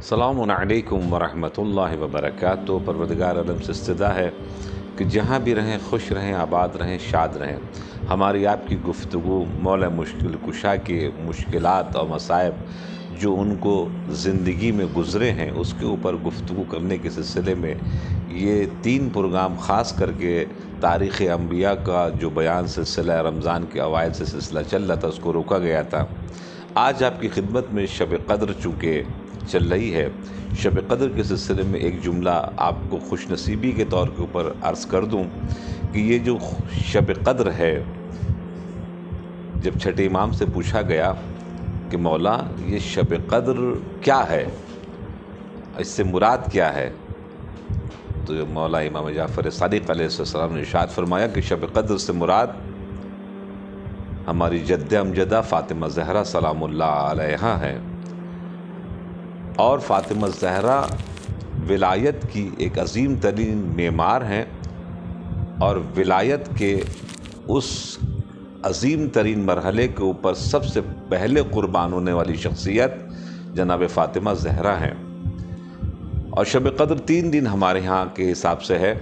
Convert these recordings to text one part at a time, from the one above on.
السلام علیکم ورحمۃ اللہ وبرکاتہ۔ پروردگار عالم سے استدعا ہے کہ جہاں بھی رہیں خوش رہیں، آباد رہیں، شاد رہیں۔ ہماری آپ کی گفتگو مولا مشکل کشا کے مشکلات اور مصائب جو ان کو زندگی میں گزرے ہیں اس کے اوپر گفتگو کرنے کے سلسلے میں یہ 3 پروگرام خاص کر کے تاریخ انبیاء کا جو بیان سلسلہ رمضان کے اوائل سے سلسلہ چل رہا تھا اس کو روکا گیا تھا۔ آج آپ کی خدمت میں شب قدر چونکہ چل رہی ہے، شب قدر کے سلسلے میں ایک جملہ آپ کو خوش نصیبی کے طور کے اوپر عرض کر دوں کہ یہ جو شب قدر ہے، جب چھٹے امام سے پوچھا گیا کہ مولا یہ شب قدر کیا ہے، اس سے مراد کیا ہے، تو مولا امام جعفر صادق علیہ السلام نے ارشاد فرمایا کہ شب قدر سے مراد ہماری جد امجدہ فاطمہ زہرا سلام اللہ علیہا ہے، اور فاطمہ زہرا ولایت کی ایک عظیم ترین معمار ہیں، اور ولایت کے اس عظیم ترین مرحلے کے اوپر سب سے پہلے قربان ہونے والی شخصیت جناب فاطمہ زہرا ہیں۔ اور شب قدر 3 دن ہمارے ہاں کے حساب سے ہے،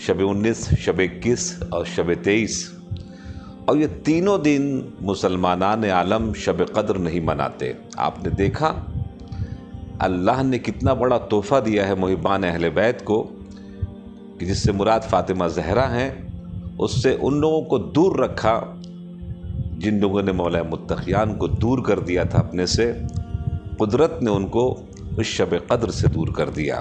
شب 19، شب 21 اور شب 23، اور یہ تینوں دن مسلمانان عالم شب قدر نہیں مناتے۔ آپ نے دیکھا اللہ نے کتنا بڑا تحفہ دیا ہے محبان اہل بیت کو کہ جس سے مراد فاطمہ زہرا ہیں، اس سے ان لوگوں کو دور رکھا جن لوگوں نے مولا متقیان کو دور کر دیا تھا اپنے سے۔ قدرت نے ان کو اس شب قدر سے دور کر دیا۔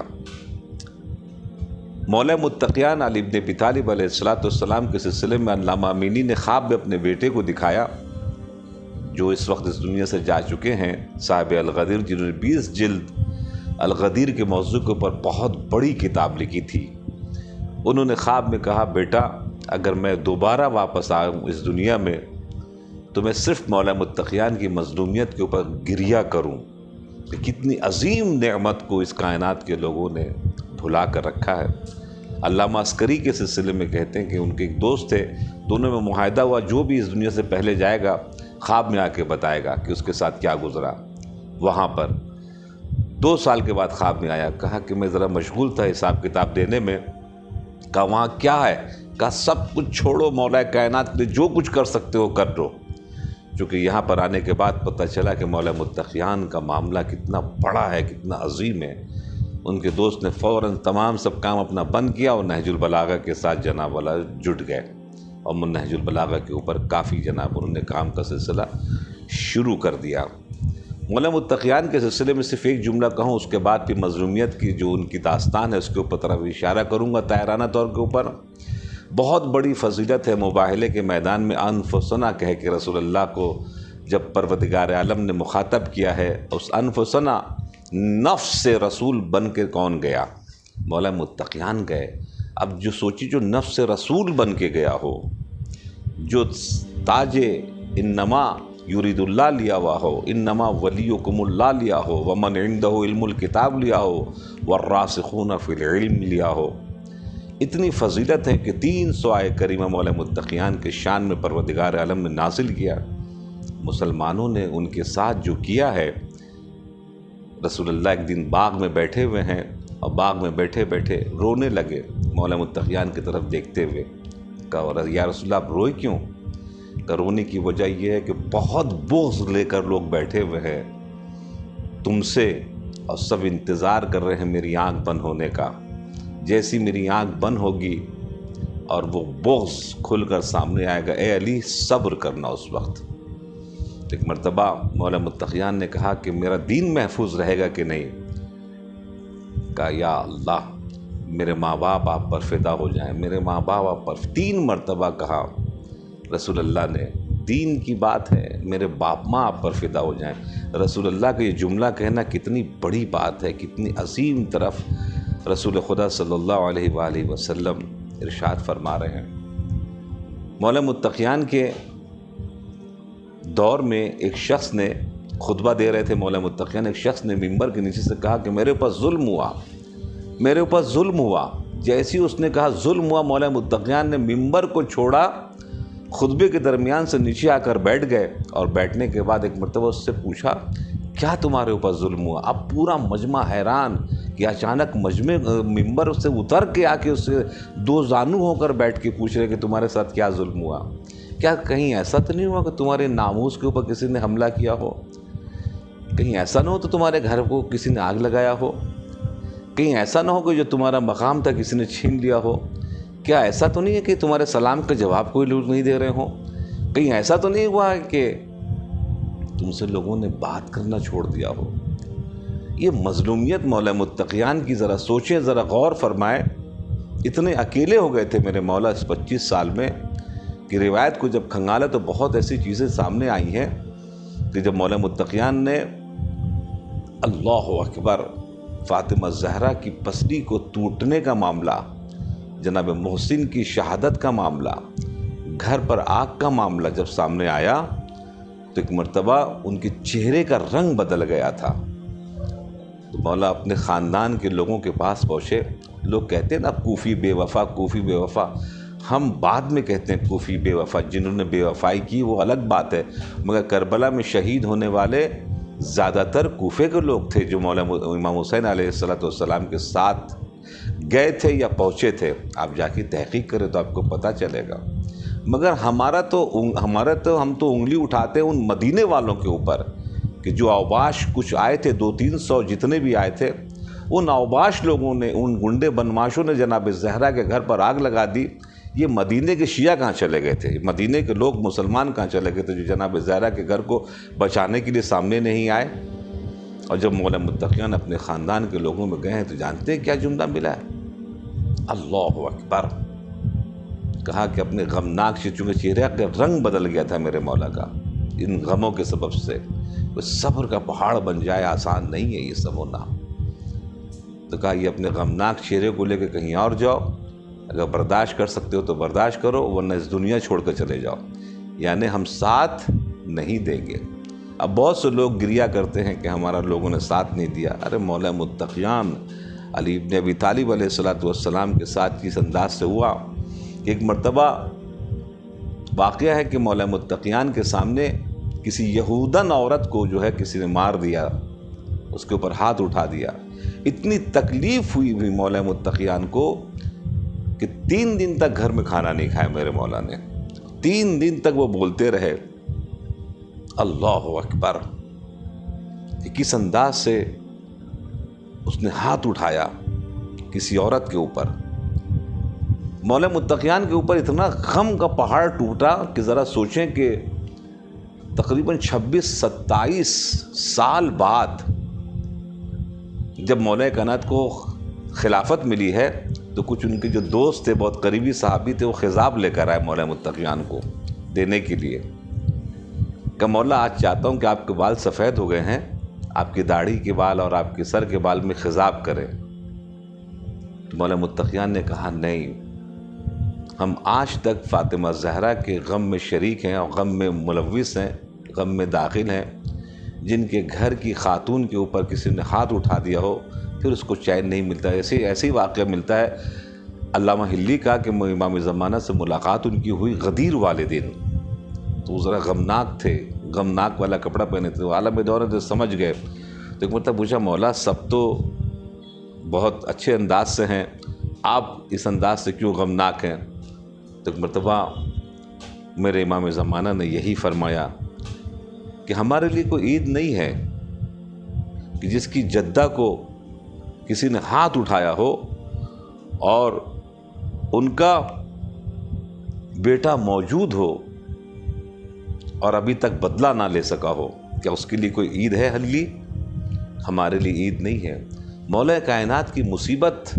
مولا متقیان علی ابن ابی طالب علیہ السلام کے سلسلے میں علامہ امینی نے خواب میں اپنے بیٹے کو دکھایا جو اس وقت اس دنیا سے جا چکے ہیں، صاحب الغدیر، جنہوں نے 20 جلد الغدیر کے موضوع کے اوپر بہت بڑی کتاب لکھی تھی۔ انہوں نے خواب میں کہا، بیٹا اگر میں دوبارہ واپس آؤں اس دنیا میں تو میں صرف مولا متقیان کی مظلومیت کے اوپر گریہ کروں کہ کتنی عظیم نعمت کو اس کائنات کے لوگوں نے بھلا کر رکھا ہے۔ علامہ عسکری کے سلسلے میں کہتے ہیں کہ ان کے ایک دوست تھے، دونوں میں معاہدہ ہوا جو بھی اس دنیا سے پہلے جائے گا خواب میں آ کے بتائے گا کہ اس کے ساتھ کیا گزرا۔ وہاں پر 2 سال کے بعد خواب میں آیا، کہا کہ میں ذرا مشغول تھا حساب کتاب دینے میں، کہا وہاں کیا ہے، کہا سب کچھ چھوڑو، مولا کائنات کے جو کچھ کر سکتے ہو کر دو۔ چونکہ یہاں پر آنے کے بعد پتہ چلا کہ مولا متقیان کا معاملہ کتنا بڑا ہے، کتنا عظیم ہے۔ ان کے دوست نے فوراً تمام سب کام اپنا بند کیا اور نہج البلاغہ کے ساتھ جناب والا جٹ گئے، اور نہج البلاغہ کے اوپر کافی جناب انہوں نے کام کا سلسلہ شروع کر دیا۔ مولا متقیان کے سلسلے میں صرف ایک جملہ کہوں، اس کے بعد بھی مظلومیت کی جو ان کی داستان ہے اس کے اوپر طرف اشارہ کروں گا طاہرانہ طور کے اوپر۔ بہت بڑی فضیلت ہے مباہلے کے میدان میں انفسنا کہہ کے رسول اللہ کو جب پروردگار عالم نے مخاطب کیا ہے، اس انفسنا نفس سے رسول بن کے کون گیا؟ مولا متقیان گئے۔ اب جو سوچی جو نفس سے رسول بن کے گیا ہو، جو تاج انما یرید اللہ لیا ہوا ہو، انما ولیکم اللہ لیا ہو، ومن عندہ علم الکتاب لیا ہو، والراسخون فی العلم لیا ہو، اتنی فضیلت ہے کہ 300 آیے کریمہ مولا متقیان کے شان میں پروردگار عالم نے نازل کیا۔ مسلمانوں نے ان کے ساتھ جو کیا ہے، رسول اللہ ایک دن باغ میں بیٹھے ہوئے ہیں اور باغ میں بیٹھے بیٹھے رونے لگے مولا متقیان کی طرف دیکھتے ہوئے، کہا یا رسول اللہ آپ روئے کیوں؟ کہ رونے کی وجہ یہ ہے کہ بہت بغض لے کر لوگ بیٹھے ہوئے ہیں تم سے، اور سب انتظار کر رہے ہیں میری آنکھ بند ہونے کا۔ جیسی میری آنکھ بند ہوگی اور وہ بغض کھل کر سامنے آئے گا، اے علی صبر کرنا اس وقت۔ ایک مرتبہ مولا متقیان نے کہا کہ میرا دین محفوظ رہے گا کہ نہیں؟ کہا یا اللہ میرے ماں باپ آپ پر فدا ہو جائیں، میرے ماں باپ آپ پر۔ 3 مرتبہ کہا رسول اللہ نے، دین کی بات ہے، میرے باپ ماں آپ پر فدا ہو جائیں۔ رسول اللہ کا یہ جملہ کہنا کتنی بڑی بات ہے، کتنی عظیم طرف رسول خدا صلی اللہ علیہ وآلہ وسلم ارشاد فرما رہے ہیں۔ مولا متقیان کے دور میں ایک شخص نے خطبہ دے رہے تھے مولا متقیان، ایک شخص نے ممبر کے نیچے سے کہا کہ میرے اوپر ظلم ہوا، میرے اوپر ظلم ہوا۔ جیسی اس نے کہا ظلم ہوا، مولا متقیان نے ممبر کو چھوڑا، خطبے کے درمیان سے نیچے آ کر بیٹھ گئے، اور بیٹھنے کے بعد ایک مرتبہ اس سے پوچھا کیا تمہارے اوپر ظلم ہوا؟ اب پورا مجمع حیران کہ اچانک ممبر سے اتر کے آ کے اس سے دو زانو ہو کر بیٹھ کے پوچھ رہے کہ تمہارے ساتھ کیا ظلم ہوا؟ کیا کہیں ایسا تو نہیں ہوا کہ تمہارے ناموس کے اوپر کسی نے حملہ کیا ہو؟ کہیں ایسا نہ ہو تو تمہارے گھر کو کسی نے آگ لگایا ہو؟ کہیں ایسا نہ ہو کہ جو تمہارا مقام تھا کسی نے چھین لیا ہو؟ کیا ایسا تو نہیں ہے کہ تمہارے سلام کا جواب کوئی لوگ نہیں دے رہے ہوں؟ کہیں ایسا تو نہیں ہوا کہ تم سے لوگوں نے بات کرنا چھوڑ دیا ہو؟ یہ مظلومیت مولا متقیان کی ذرا سوچیں، ذرا غور فرمائیں۔ اتنے اکیلے ہو گئے تھے میرے مولا اس 25 سال میں کہ روایت کو جب کھنگالا تو بہت ایسی چیزیں سامنے آئی ہیں کہ جب مولا متقیان نے اللہ اکبر فاطمہ زہرا کی پسلی کو ٹوٹنے کا معاملہ، جناب محسن کی شہادت کا معاملہ، گھر پر آگ کا معاملہ جب سامنے آیا تو ایک مرتبہ ان کے چہرے کا رنگ بدل گیا تھا۔ تو مولا اپنے خاندان کے لوگوں کے پاس پہنچے۔ لوگ کہتے ہیں نا کوفی بے وفا، کوفی بے وفا، ہم بعد میں کہتے ہیں کوفی بے وفا، جنہوں نے بے وفائی کی وہ الگ بات ہے، مگر کربلا میں شہید ہونے والے زیادہ تر کوفے کے لوگ تھے جو مولا امام حسین علیہ السلام کے ساتھ گئے تھے یا پہنچے تھے۔ آپ جا کے تحقیق کریں تو آپ کو پتہ چلے گا۔ مگر ہم تو انگلی اٹھاتے ہیں ان مدینے والوں کے اوپر کہ جو اوباش کچھ آئے تھے، 200-300 جتنے بھی آئے تھے، ان اوباش لوگوں نے، ان گنڈے بدماشوں نے جناب زہرا کے گھر پر آگ لگا دی۔ یہ مدینے کے شیعہ کہاں چلے گئے تھے؟ مدینے کے لوگ مسلمان کہاں چلے گئے تھے جو جناب زہرا کے گھر کو بچانے کے لیے سامنے نہیں آئے؟ اور جب مولا متقیان اپنے خاندان کے لوگوں میں گئے ہیں تو جانتے ہیں کیا جملہ ملا ہے؟ اللہ اکبر! کہا کہ اپنے غمناک سے، چونکہ چہرے کا رنگ بدل گیا تھا میرے مولا کا ان غموں کے سبب سے، وہ صبر کا پہاڑ بن جائے، آسان نہیں ہے یہ سب ہونا۔ تو کہا یہ اپنے غمناک چہرے کو لے کے کہیں اور جاؤ، اگر برداشت کر سکتے ہو تو برداشت کرو، ورنہ اس دنیا چھوڑ کر چلے جاؤ، یعنی ہم ساتھ نہیں دیں گے۔ اب بہت سے لوگ گریا کرتے ہیں کہ ہمارا لوگوں نے ساتھ نہیں دیا۔ ارے مولا متقیان علی ابن ابی طالب علیہ السلام کے ساتھ کس انداز سے ہوا کہ ایک مرتبہ واقعہ ہے کہ مولا متقیان کے سامنے کسی یہودن عورت کو جو ہے کسی نے مار دیا، اس کے اوپر ہاتھ اٹھا دیا۔ اتنی تکلیف ہوئی مولا متقیان کو کہ 3 دن تک گھر میں کھانا نہیں کھایا میرے مولا نے۔ 3 دن تک وہ بولتے رہے اللہ اکبر کہ کس انداز سے اس نے ہاتھ اٹھایا کسی عورت کے اوپر۔ مولا متقیان کے اوپر اتنا غم کا پہاڑ ٹوٹا کہ ذرا سوچیں کہ تقریباً 26-27 سال بعد جب مولا کائنات کو خلافت ملی ہے تو کچھ ان کے جو دوست تھے، بہت قریبی صحابی تھے، وہ خضاب لے کر آئے مولا متقیان کو دینے کے لیے کہ مولا آج چاہتا ہوں کہ آپ کے بال سفید ہو گئے ہیں، آپ کی داڑھی کے بال اور آپ کے سر کے بال میں خضاب کریں۔ تو مولا متقیان نے کہا نہیں، ہم آج تک فاطمہ زہرا کے غم میں شریک ہیں اور غم میں ملوث ہیں، غم میں داخل ہیں۔ جن کے گھر کی خاتون کے اوپر کسی نے ہاتھ اٹھا دیا ہو پھر اس کو چین نہیں ملتا۔ ایسے ہی واقعہ ملتا ہے علامہ ہلی کا کہ امام زمانہ سے ملاقات ان کی ہوئی غدیر والے دن، تو وہ ذرا غمناک تھے، غمناک والا کپڑا پہنے تھے، وہ عالم دور تو سمجھ گئے۔ تو ایک مرتبہ پوچھا مولا سب تو بہت اچھے انداز سے ہیں، آپ اس انداز سے کیوں غمناک ہیں؟ تو ایک مرتبہ میرے امام زمانہ نے یہی فرمایا کہ ہمارے لیے کوئی عید نہیں ہے کہ جس کی جدہ کو کسی نے ہاتھ اٹھایا ہو اور ان کا بیٹا موجود ہو اور ابھی تک بدلہ نہ لے سکا ہو۔ کیا اس کے لیے کوئی عید ہے حلی؟ ہمارے لیے عید نہیں ہے۔ مولا کائنات کی مصیبت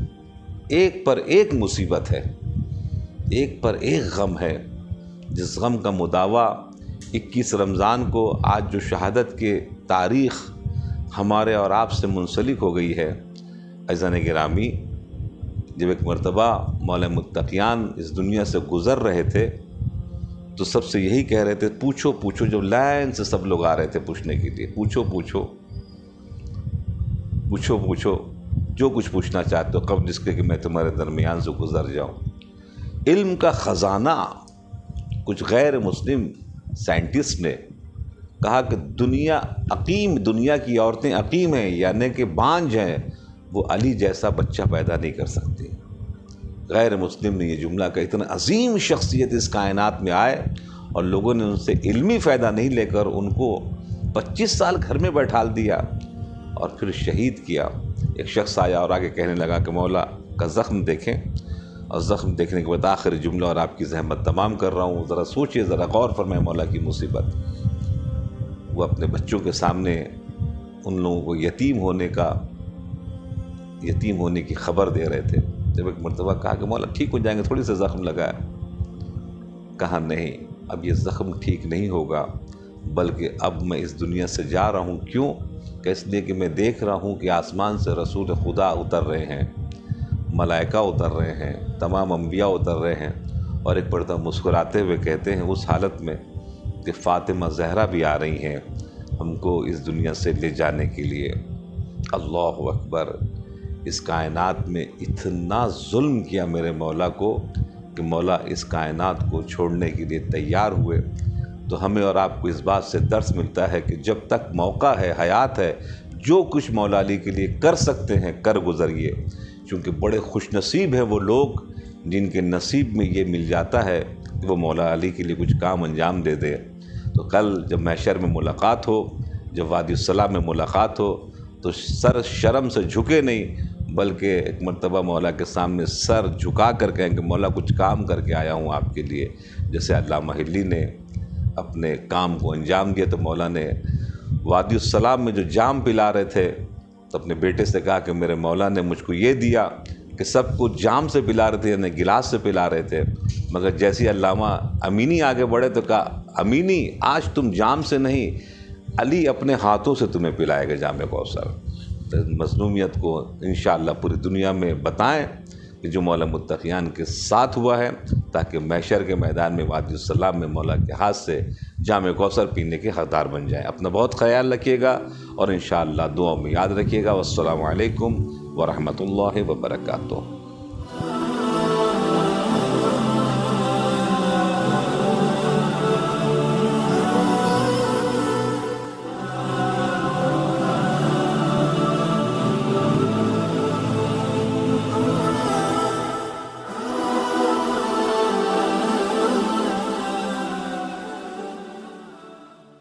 ایک پر ایک مصیبت ہے، ایک پر ایک غم ہے، جس غم کا مداوع 21 رمضان کو آج جو شہادت کے تاریخ ہمارے اور آپ سے منسلک ہو گئی ہے۔ عزیزان گرامی، جب ایک مرتبہ مولا متقیان اس دنیا سے گزر رہے تھے تو سب سے یہی کہہ رہے تھے پوچھو پوچھو، جب لائن سے سب لوگ آ رہے تھے پوچھنے کے لیے، پوچھو پوچھو پوچھو پوچھو جو کچھ پوچھنا چاہتے ہو قبل اس کے کہ میں تمہارے درمیان سے گزر جاؤں۔ علم کا خزانہ کچھ غیر مسلم سائنٹسٹ نے کہا کہ دنیا کی عورتیں عقیم ہیں، یعنی کہ بانجھ ہیں، وہ علی جیسا بچہ پیدا نہیں کر سکتی۔ غیر مسلم نے یہ جملہ کہا۔ اتنا عظیم شخصیت اس کائنات میں آئے اور لوگوں نے ان سے علمی فائدہ نہیں لے کر ان کو 25 سال گھر میں بیٹھال دیا اور پھر شہید کیا۔ ایک شخص آیا اور آگے کہنے لگا کہ مولا کا زخم دیکھیں، اور زخم دیکھنے کے بعد آخری جملہ، اور آپ کی زحمت تمام کر رہا ہوں، ذرا سوچئے، ذرا غور فرمائیں مولا کی مصیبت۔ وہ اپنے بچوں کے سامنے ان لوگوں کو یتیم ہونے کی خبر دے رہے تھے۔ جب ایک مرتبہ کہا کہ مولا ٹھیک ہو جائیں گے، تھوڑی سے زخم لگا ہے۔ کہا نہیں، اب یہ زخم ٹھیک نہیں ہوگا، بلکہ اب میں اس دنیا سے جا رہا ہوں۔ کیوں؟ کہ اس لیے کہ میں دیکھ رہا ہوں کہ آسمان سے رسول خدا اتر رہے ہیں، ملائکہ اتر رہے ہیں، تمام انبیاء اتر رہے ہیں، اور ایک مرتبہ مسکراتے ہوئے کہتے ہیں اس حالت میں کہ فاطمہ زہرا بھی آ رہی ہیں ہم کو اس دنیا سے لے جانے کے لیے۔ اللہ اکبر! اس کائنات میں اتنا ظلم کیا میرے مولا کو کہ مولا اس کائنات کو چھوڑنے کے لیے تیار ہوئے۔ تو ہمیں اور آپ کو اس بات سے درس ملتا ہے کہ جب تک موقع ہے، حیات ہے، جو کچھ مولا علی کے لیے کر سکتے ہیں کر گزریے، کیونکہ بڑے خوش نصیب ہیں وہ لوگ جن کے نصیب میں یہ مل جاتا ہے کہ وہ مولا علی کے لیے کچھ کام انجام دے دے۔ تو کل جب محشر میں ملاقات ہو، جب وادی السلام میں ملاقات ہو، تو سر شرم سے جھکے نہیں، بلکہ ایک مرتبہ مولا کے سامنے سر جھکا کر کہیں کہ مولا کچھ کام کر کے آیا ہوں آپ کے لیے۔ جیسے علامہ حلی نے اپنے کام کو انجام دیا، تو مولا نے وادی السلام میں جو جام پلا رہے تھے تو اپنے بیٹے سے کہا کہ میرے مولا نے مجھ کو یہ دیا کہ سب کو جام سے پلا رہے تھے، یعنی گلاس سے پلا رہے تھے، مگر جیسے علامہ امینی آگے بڑھے تو کہا امینی آج تم جام سے نہیں، علی اپنے ہاتھوں سے تمہیں پلائے گا جام کوثر۔ مظلومیت کو انشاءاللہ پوری دنیا میں بتائیں کہ جو مولا متقیان کے ساتھ ہوا ہے، تاکہ محشر کے میدان میں وادی السلام میں مولا کے ہاتھ سے جام کوثر پینے کے حقدار بن جائیں۔ اپنا بہت خیال رکھیے گا اور انشاءاللہ دعاؤں میں یاد رکھیے گا۔ والسلام علیکم ورحمۃ اللہ وبرکاتہ۔